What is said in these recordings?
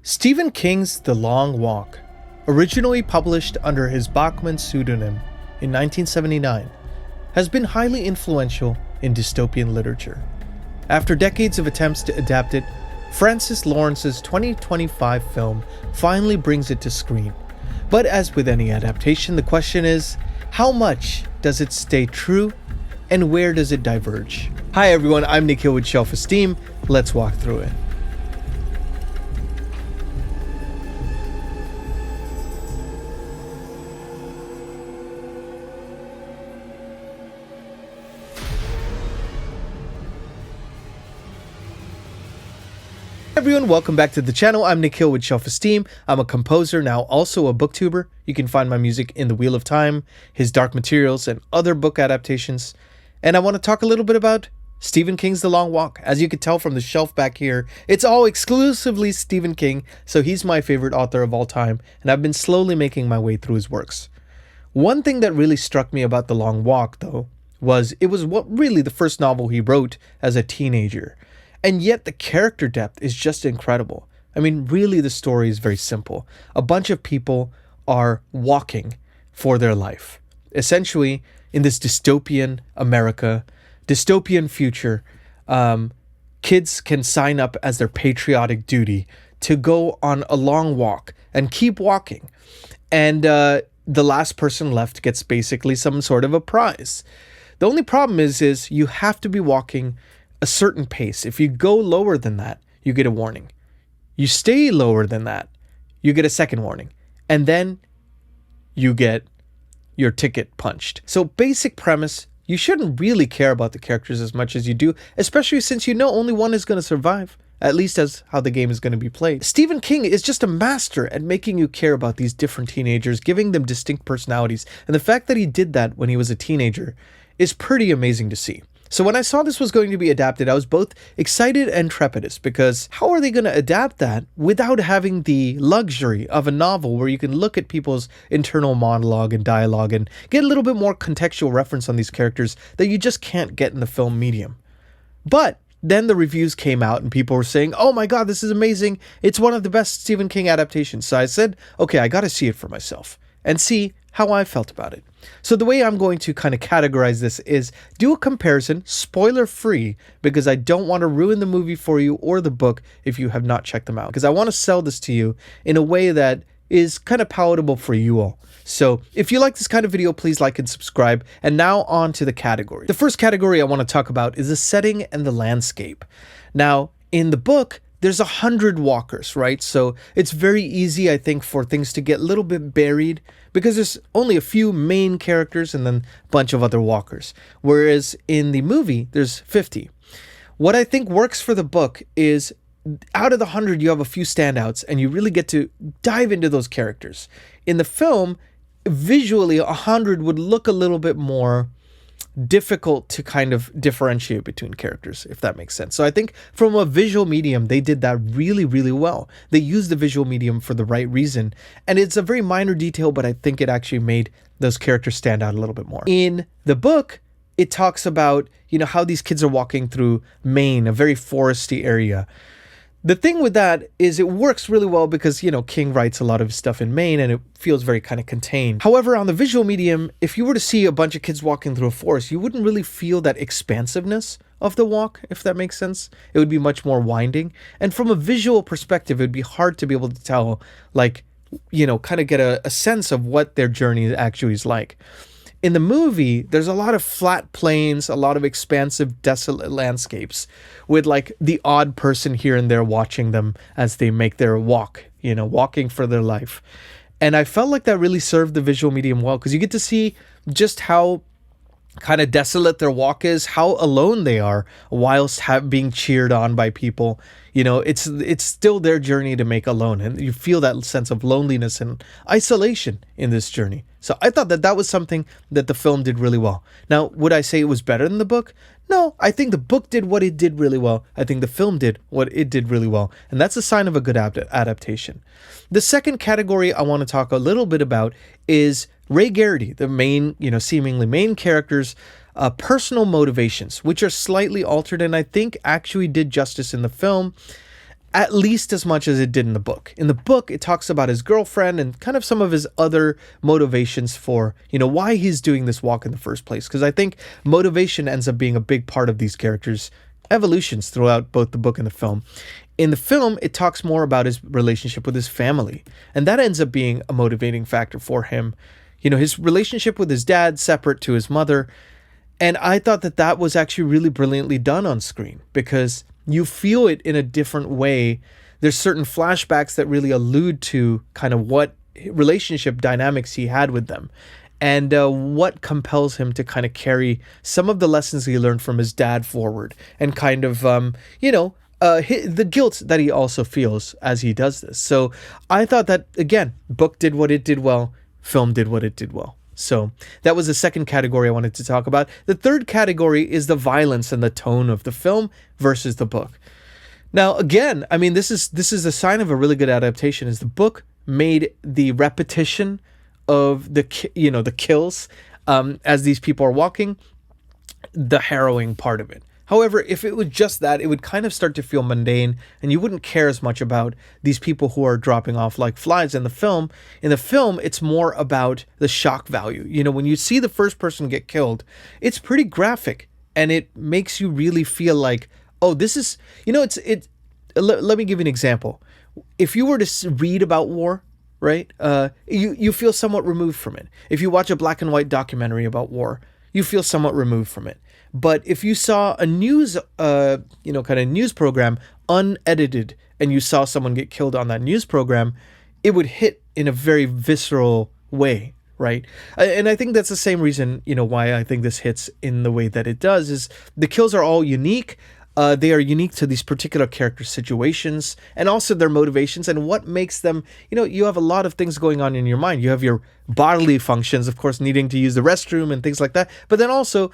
Stephen King's The Long Walk, originally published under his Bachman pseudonym in 1979, has been highly influential in dystopian literature. After decades of attempts to adapt it, Francis Lawrence's 2025 film finally brings it to screen. But as with any adaptation, the question is, how much does it stay true and where does it diverge? Hi everyone, I'm Nikhil with Shelf-Esteem. Let's walk through it. Everyone, welcome back to the channel. I'm Nikhil with Shelf-Esteem. I'm a composer, now also a booktuber. You can find my music in The Wheel of Time, his Dark Materials, and other book adaptations. And I want to talk a little bit about Stephen King's The Long Walk. As you can tell from the shelf back here, it's all exclusively Stephen King, so he's my favorite author of all time, and I've been slowly making my way through his works. One thing that really struck me about The Long Walk, though, was it was really the first novel he wrote as a teenager. And yet the character depth is just incredible. I mean, really the story is very simple. A bunch of people are walking for their life. Essentially, in this dystopian America, dystopian future, kids can sign up as their patriotic duty to go on a long walk and keep walking. And the last person left gets basically some sort of a prize. The only problem is you have to be walking a certain pace. If you go lower than that, you get a warning. You stay lower than that, you get a second warning. And then you get your ticket punched. So basic premise, you shouldn't really care about the characters as much as you do, especially since you know only one is going to survive. At least as how the game is going to be played. Stephen King is just a master at making you care about these different teenagers, giving them distinct personalities. And the fact that he did that when he was a teenager is pretty amazing to see. So when I saw this was going to be adapted, I was both excited and trepidous because how are they going to adapt that without having the luxury of a novel where you can look at people's internal monologue and dialogue and get a little bit more contextual reference on these characters that you just can't get in the film medium. But then the reviews came out and people were saying, oh my God, this is amazing. It's one of the best Stephen King adaptations. So I said, okay, I got to see it for myself and see how I felt about it. So the way I'm going to kind of categorize this is do a comparison, spoiler free, because I don't want to ruin the movie for you or the book if you have not checked them out. Because I want to sell this to you in a way that is kind of palatable for you all. So if you like this kind of video, please like and subscribe. And now on to the category. The first category I want to talk about is the setting and the landscape. Now, in the book, there's 100 walkers, right? So it's very easy, I think, for things to get a little bit buried because there's only a few main characters and then a bunch of other walkers. Whereas in the movie, there's 50. What I think works for the book is out of the 100, you have a few standouts and you really get to dive into those characters. In the film, visually, 100 would look a little bit more difficult to kind of differentiate between characters, if that makes sense. So I think from a visual medium, they did that really, really well. They used the visual medium for the right reason. And it's a very minor detail, but I think it actually made those characters stand out a little bit more. In the book, it talks about, how these kids are walking through Maine, a very foresty area. The thing with that is it works really well because, King writes a lot of his stuff in Maine and it feels very kind of contained. However, on the visual medium, if you were to see a bunch of kids walking through a forest, you wouldn't really feel that expansiveness of the walk, if that makes sense. It would be much more winding. And from a visual perspective, it would be hard to be able to tell, kind of get a sense of what their journey actually is like. In the movie, there's a lot of flat plains, a lot of expansive, desolate landscapes with the odd person here and there watching them as they make their walk, walking for their life. And I felt like that really served the visual medium well because you get to see just how kind of desolate their walk is, how alone they are whilst being cheered on by people. It's still their journey to make alone. And you feel that sense of loneliness and isolation in this journey. So I thought that was something that the film did really well. Now, would I say it was better than the book? No, I think the book did what it did really well. I think the film did what it did really well. And that's a sign of a good adaptation. The second category I want to talk a little bit about is Ray Garrity, the main, seemingly main character's personal motivations, which are slightly altered and I think actually did justice in the film. at least as much as it did in the book. In the book, it talks about his girlfriend and kind of some of his other motivations for, why he's doing this walk in the first place. Because I think motivation ends up being a big part of these characters' evolutions throughout both the book and the film. In the film, it talks more about his relationship with his family, and that ends up being a motivating factor for him. His relationship with his dad, separate to his mother. And I thought that was actually really brilliantly done on screen, because you feel it in a different way. There's certain flashbacks that really allude to kind of what relationship dynamics he had with them, and what compels him to kind of carry some of the lessons he learned from his dad forward, and kind of, the guilt that he also feels as he does this. So I thought that, again, book did what it did well, film did what it did well. So that was the second category I wanted to talk about. The third category is the violence and the tone of the film versus the book. Now, again, I mean, this is a sign of a really good adaptation, is the book made the repetition of the kills as these people are walking the harrowing part of it. However, if it was just that, it would kind of start to feel mundane, and you wouldn't care as much about these people who are dropping off like flies in the film. In the film, it's more about the shock value. When you see the first person get killed, it's pretty graphic, and it makes you really feel like, oh, this is, let me give you an example. If you were to read about war, right, you feel somewhat removed from it. If you watch a black and white documentary about war, you feel somewhat removed from it. But if you saw a news, kind of news program unedited, and you saw someone get killed on that news program, it would hit in a very visceral way, right? And I think that's the same reason, why I think this hits in the way that it does, is the kills are all unique. They are unique to these particular character situations, and also their motivations and what makes them, you have a lot of things going on in your mind. You have your bodily functions, of course, needing to use the restroom and things like that. But then also,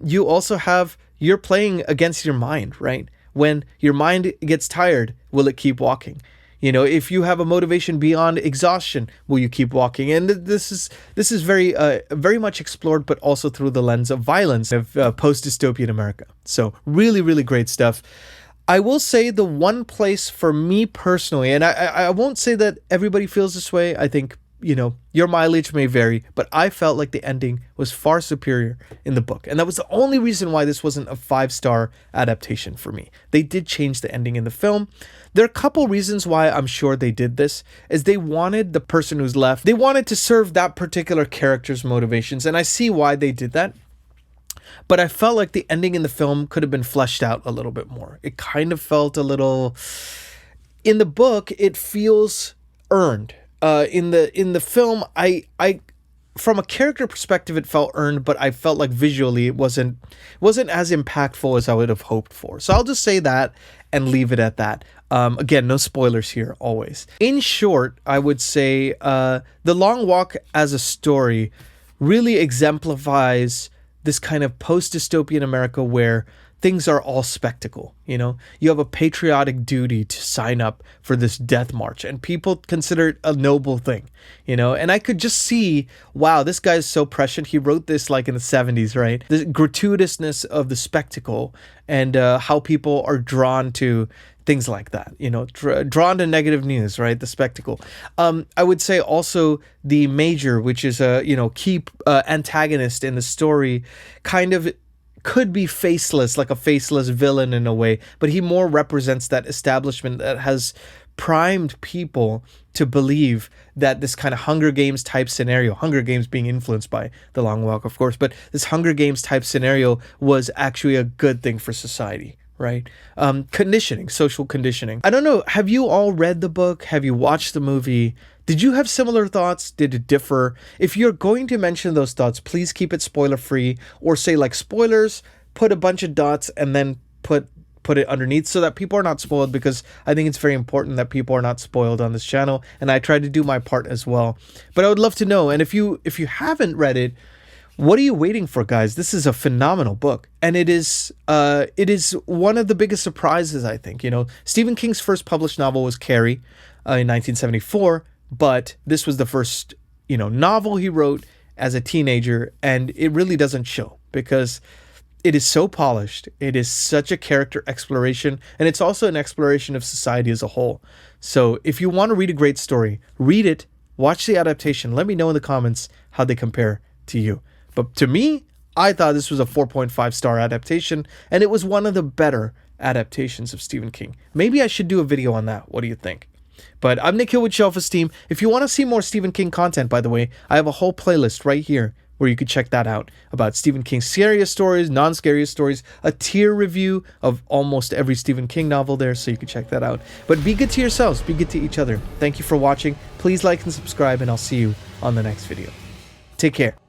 you also have, you're playing against your mind, right? When your mind gets tired, will it keep walking? If you have a motivation beyond exhaustion, will you keep walking? And this is very, very much explored, but also through the lens of violence of post-dystopian America. So really, really great stuff. I will say the one place for me personally, and I won't say that everybody feels this way. I think, your mileage may vary, but I felt like the ending was far superior in the book. And that was the only reason why this wasn't a 5-star adaptation for me. They did change the ending in the film. There are a couple reasons why I'm sure they did this, is they wanted the person who's left, they wanted to serve that particular character's motivations. And I see why they did that. But I felt like the ending in the film could have been fleshed out a little bit more. It kind of felt a little, in the book, it feels earned. In the film, I from a character perspective, it felt earned, but I felt like visually it wasn't as impactful as I would have hoped for. So I'll just say that and leave it at that. Again, no spoilers here, always. In short, I would say The Long Walk as a story really exemplifies this kind of post-dystopian America where things are all spectacle. You have a patriotic duty to sign up for this death march, and people consider it a noble thing, and I could just see, wow, this guy is so prescient. He wrote this like in the 70s, right? The gratuitousness of the spectacle, and how people are drawn to things like that, drawn to negative news, right? The spectacle. I would say also the Major, which is a, key antagonist in the story, kind of could be faceless, like a faceless villain in a way, but he more represents that establishment that has primed people to believe that this kind of Hunger Games type scenario, Hunger Games being influenced by The Long Walk, of course, but this Hunger Games type scenario was actually a good thing for society, right? Conditioning, social conditioning. I don't know, have you all read the book? Have you watched the movie? Did you have similar thoughts? Did it differ? If you're going to mention those thoughts, please keep it spoiler free, or say like spoilers, put a bunch of dots and then put it underneath so that people are not spoiled, because I think it's very important that people are not spoiled on this channel, and I try to do my part as well. But I would love to know, and if you haven't read it, what are you waiting for, guys? This is a phenomenal book, and it is one of the biggest surprises, I think. Stephen King's first published novel was Carrie in 1974, but this was the first, novel he wrote as a teenager, and it really doesn't show, because It is so polished. It is such a character exploration, and it's also an exploration of society as a whole. So if you want to read a great story, read it, watch the adaptation. Let me know in the comments how they compare to you. But to me, I thought this was a 4.5-star adaptation, and it was one of the better adaptations of Stephen King. Maybe I should do a video on that. What do you think? But I'm Nick Hill with Shelf-Esteem. If you want to see more Stephen King content, by the way, I have a whole playlist right here where you could check that out about Stephen King's scariest stories, non-scariest stories, a tier review of almost every Stephen King novel there, so you can check that out. But be good to yourselves, be good to each other. Thank you for watching. Please like and subscribe, and I'll see you on the next video. Take care.